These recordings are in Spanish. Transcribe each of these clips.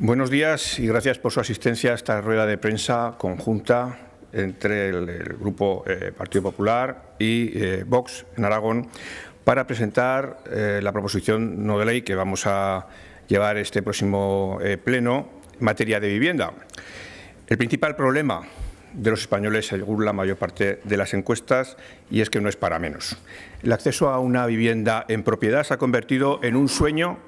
Buenos días y gracias por su asistencia a esta rueda de prensa conjunta entre el Grupo Partido Popular y Vox en Aragón para presentar la proposición no de ley que vamos a llevar este próximo pleno en materia de vivienda. El principal problema de los españoles, según la mayor parte de las encuestas, y es que no es para menos. El acceso a una vivienda en propiedad se ha convertido en un sueño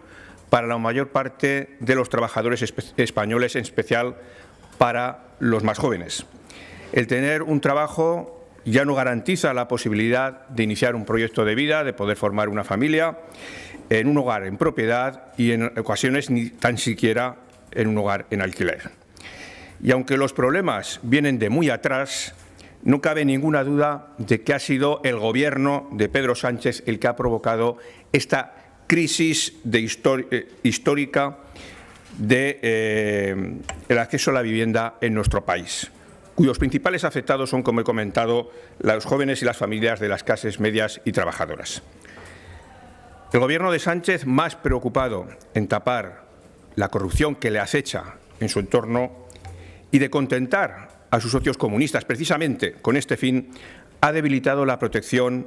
para la mayor parte de los trabajadores españoles, en especial para los más jóvenes. El tener un trabajo ya no garantiza la posibilidad de iniciar un proyecto de vida, de poder formar una familia en un hogar en propiedad y en ocasiones ni tan siquiera en un hogar en alquiler. Y aunque los problemas vienen de muy atrás, no cabe ninguna duda de que ha sido el Gobierno de Pedro Sánchez el que ha provocado esta crisis histórica del acceso a la vivienda en nuestro país, cuyos principales afectados son, como he comentado, los jóvenes y las familias de las clases medias y trabajadoras. El Gobierno de Sánchez, más preocupado en tapar la corrupción que le acecha en su entorno y de contentar a sus socios comunistas precisamente con este fin, ha debilitado la protección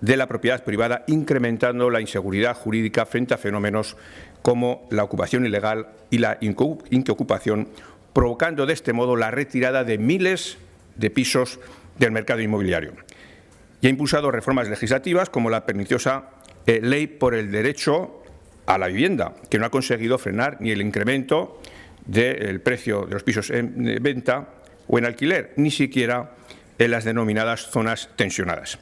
de la propiedad privada, incrementando la inseguridad jurídica frente a fenómenos como la ocupación ilegal y la inquiocupación, provocando de este modo la retirada de miles de pisos del mercado inmobiliario. Y ha impulsado reformas legislativas como la perniciosa Ley por el Derecho a la Vivienda, que no ha conseguido frenar ni el incremento del precio de los pisos en venta o en alquiler, ni siquiera en las denominadas zonas tensionadas.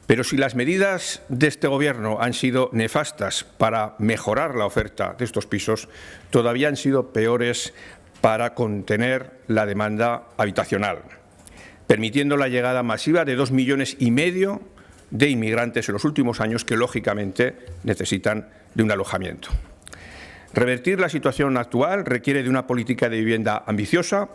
Pero si las medidas de este Gobierno han sido nefastas para mejorar la oferta de estos pisos, todavía han sido peores para contener la demanda habitacional, permitiendo la llegada masiva de 2,5 millones de inmigrantes en los últimos años que, lógicamente, necesitan de un alojamiento. Revertir la situación actual requiere de una política de vivienda ambiciosa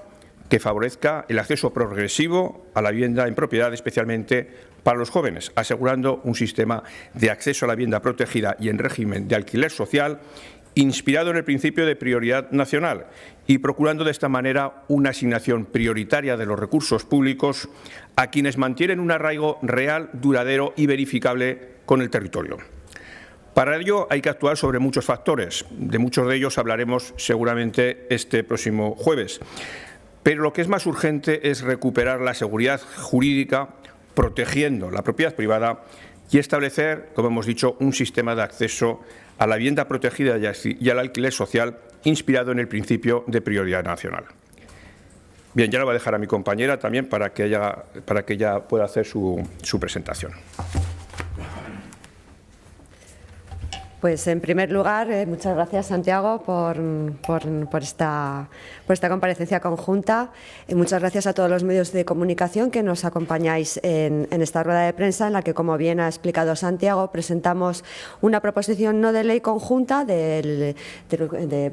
que favorezca el acceso progresivo a la vivienda en propiedad, especialmente para los jóvenes, asegurando un sistema de acceso a la vivienda protegida y en régimen de alquiler social inspirado en el principio de prioridad nacional y procurando de esta manera una asignación prioritaria de los recursos públicos a quienes mantienen un arraigo real, duradero y verificable con el territorio. Para ello hay que actuar sobre muchos factores, de muchos de ellos hablaremos seguramente este próximo jueves. Pero lo que es más urgente es recuperar la seguridad jurídica protegiendo la propiedad privada y establecer, como hemos dicho, un sistema de acceso a la vivienda protegida y al alquiler social inspirado en el principio de prioridad nacional. Bien, ya lo voy a dejar a mi compañera también para que ella pueda hacer su presentación. Pues, en primer lugar, muchas gracias, Santiago, por esta comparecencia conjunta. Muchas gracias a todos los medios de comunicación que nos acompañáis en esta rueda de prensa en la que, como bien ha explicado Santiago, presentamos una proposición no de ley conjunta de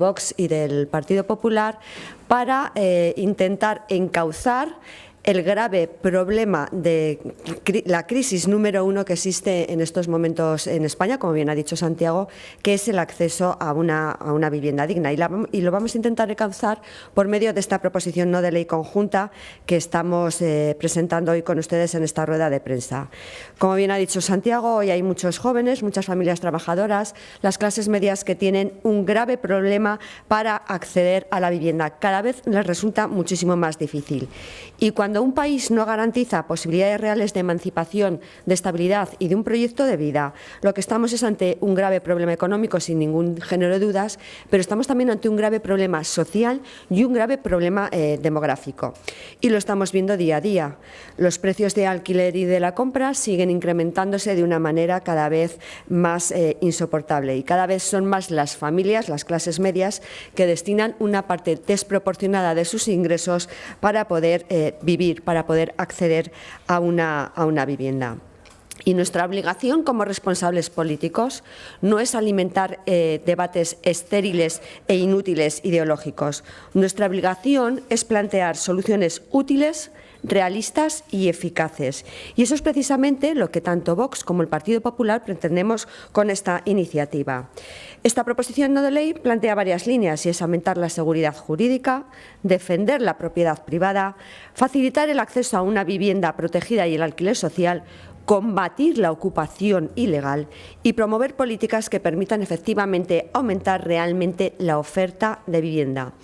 Vox y del Partido Popular para intentar encauzar el grave problema de la crisis número 1 que existe en estos momentos en España, como bien ha dicho Santiago, que es el acceso a una vivienda digna. Y lo vamos a intentar encauzar por medio de esta proposición no de ley conjunta que estamos presentando hoy con ustedes en esta rueda de prensa. Como bien ha dicho Santiago, hoy hay muchos jóvenes, muchas familias trabajadoras, las clases medias que tienen un grave problema para acceder a la vivienda. Cada vez les resulta muchísimo más difícil. Y cuando un país no garantiza posibilidades reales de emancipación, de estabilidad y de un proyecto de vida, lo que estamos es ante un grave problema económico, sin ningún género de dudas, pero estamos también ante un grave problema social y un grave problema demográfico. Y lo estamos viendo día a día. Los precios de alquiler y de la compra siguen incrementándose de una manera cada vez más insoportable y cada vez son más las familias, las clases medias, que destinan una parte desproporcionada de sus ingresos para poder vivir, para poder acceder a una vivienda. Y nuestra obligación como responsables políticos no es alimentar debates estériles e inútiles ideológicos. Nuestra obligación es plantear soluciones útiles, realistas y eficaces. Y eso es precisamente lo que tanto Vox como el Partido Popular pretendemos con esta iniciativa. Esta proposición no de ley plantea varias líneas y es aumentar la seguridad jurídica, defender la propiedad privada, facilitar el acceso a una vivienda protegida y el alquiler social, combatir la ocupación ilegal y promover políticas que permitan efectivamente aumentar realmente la oferta de vivienda.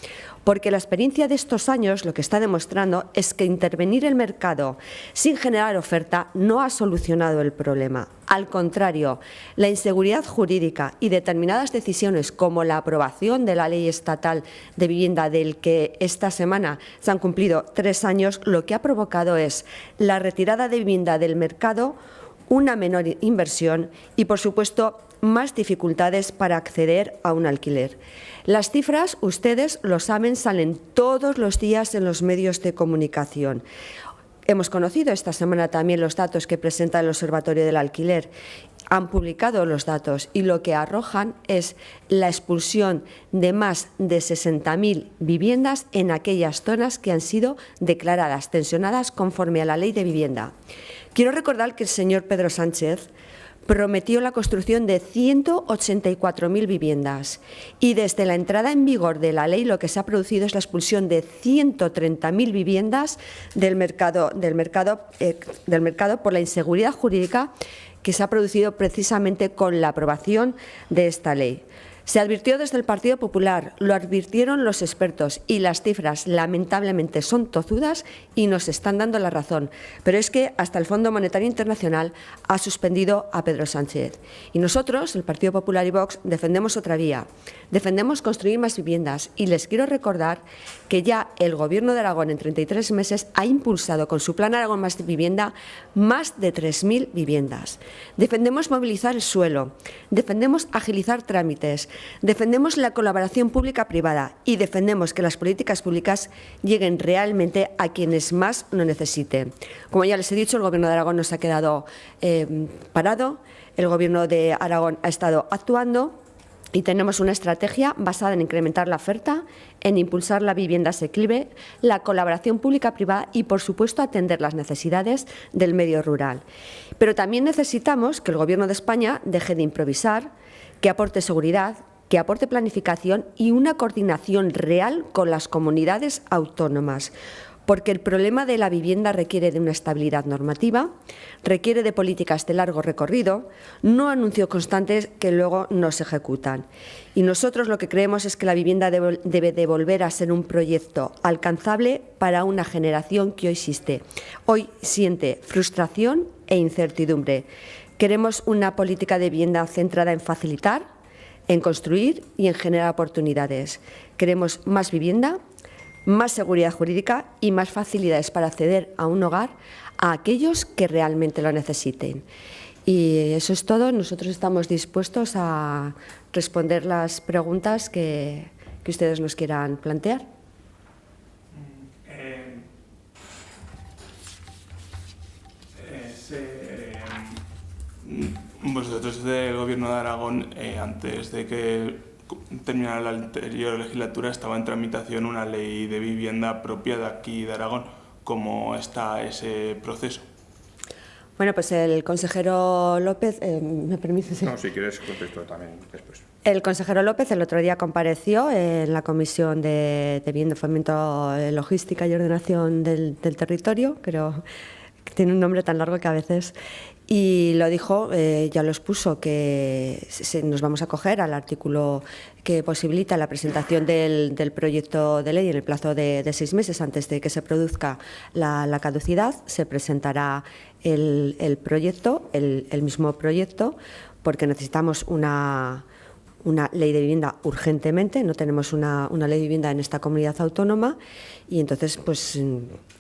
Porque la experiencia de estos años lo que está demostrando es que intervenir el mercado sin generar oferta no ha solucionado el problema. Al contrario, la inseguridad jurídica y determinadas decisiones como la aprobación de la Ley Estatal de Vivienda, del que esta semana se han cumplido 3 años, lo que ha provocado es la retirada de vivienda del mercado, una menor inversión y, por supuesto, más dificultades para acceder a un alquiler. Las cifras, ustedes lo saben, salen todos los días en los medios de comunicación. Hemos conocido esta semana también los datos que presenta el Observatorio del Alquiler. Han publicado los datos y lo que arrojan es la expulsión de más de 60.000 viviendas en aquellas zonas que han sido declaradas tensionadas conforme a la Ley de Vivienda. Quiero recordar que el señor Pedro Sánchez prometió la construcción de 184.000 viviendas y desde la entrada en vigor de la ley lo que se ha producido es la expulsión de 130.000 viviendas del mercado por la inseguridad jurídica que se ha producido precisamente con la aprobación de esta ley. Se advirtió desde el Partido Popular, lo advirtieron los expertos y las cifras lamentablemente son tozudas y nos están dando la razón. Pero es que hasta el Fondo Monetario Internacional ha suspendido a Pedro Sánchez. Y nosotros, el Partido Popular y Vox, defendemos otra vía. Defendemos construir más viviendas y les quiero recordar que ya el Gobierno de Aragón en 33 meses ha impulsado con su Plan Aragón Más Vivienda más de 3.000 viviendas. Defendemos movilizar el suelo, defendemos agilizar trámites, defendemos la colaboración pública-privada y defendemos que las políticas públicas lleguen realmente a quienes más lo necesiten. Como ya les he dicho, el Gobierno de Aragón no se ha quedado parado, el Gobierno de Aragón ha estado actuando y tenemos una estrategia basada en incrementar la oferta, en impulsar la vivienda asequible, la colaboración pública-privada y, por supuesto, atender las necesidades del medio rural. Pero también necesitamos que el Gobierno de España deje de improvisar, que aporte seguridad, que aporte planificación y una coordinación real con las comunidades autónomas. Porque el problema de la vivienda requiere de una estabilidad normativa, requiere de políticas de largo recorrido, no anuncios constantes que luego no se ejecutan. Y nosotros lo que creemos es que la vivienda debe de volver a ser un proyecto alcanzable para una generación que hoy siente frustración e incertidumbre. Queremos una política de vivienda centrada en facilitar, en construir y en generar oportunidades. Queremos más vivienda, más seguridad jurídica y más facilidades para acceder a un hogar a aquellos que realmente lo necesiten. Y eso es todo. Nosotros estamos dispuestos a responder las preguntas que ustedes nos quieran plantear. Vosotros del Gobierno de Aragón, antes de que terminara la anterior legislatura, estaba en tramitación una ley de vivienda propia de aquí de Aragón. ¿Cómo está ese proceso? Bueno, pues el consejero López, ¿me permite? No, si quieres contesto también después. El consejero López el otro día compareció en la Comisión de Vivienda, Fomento, Logística y Ordenación del Territorio, creo que tiene un nombre tan largo que a veces... Y lo dijo, ya lo expuso, que nos vamos a acoger al artículo que posibilita la presentación del proyecto de ley en el plazo de 6 meses antes de que se produzca la caducidad. Se presentará el proyecto, el mismo proyecto, porque necesitamos una ley de vivienda urgentemente, no tenemos una ley de vivienda en esta comunidad autónoma y entonces pues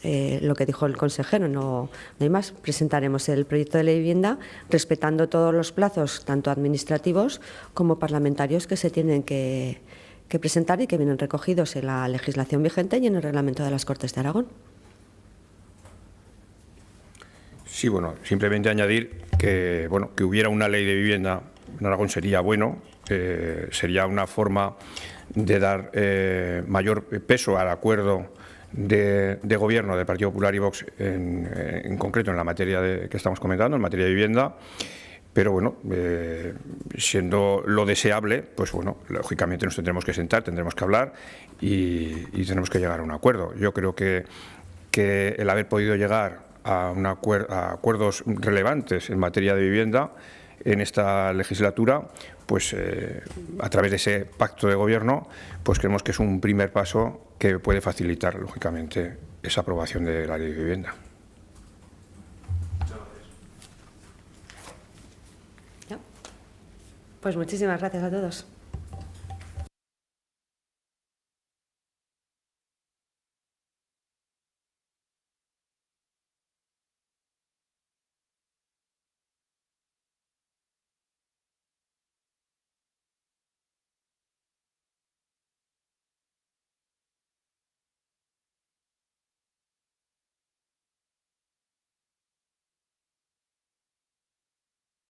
lo que dijo el consejero, no hay más, presentaremos el proyecto de ley de vivienda respetando todos los plazos, tanto administrativos como parlamentarios, que se tienen que presentar y que vienen recogidos en la legislación vigente y en el reglamento de las Cortes de Aragón. Sí, bueno, simplemente añadir que, bueno, que hubiera una ley de vivienda en Aragón sería bueno, sería una forma de dar mayor peso al acuerdo de gobierno del Partido Popular y Vox, en concreto en la materia que estamos comentando, en materia de vivienda. Pero bueno, siendo lo deseable, pues bueno, lógicamente nos tendremos que sentar, tendremos que hablar y tenemos que llegar a un acuerdo. Yo creo que el haber podido llegar a acuerdos relevantes en materia de vivienda en esta legislatura, pues a través de ese pacto de gobierno, pues creemos que es un primer paso que puede facilitar, lógicamente, esa aprobación de la ley de vivienda. Pues muchísimas gracias a todos.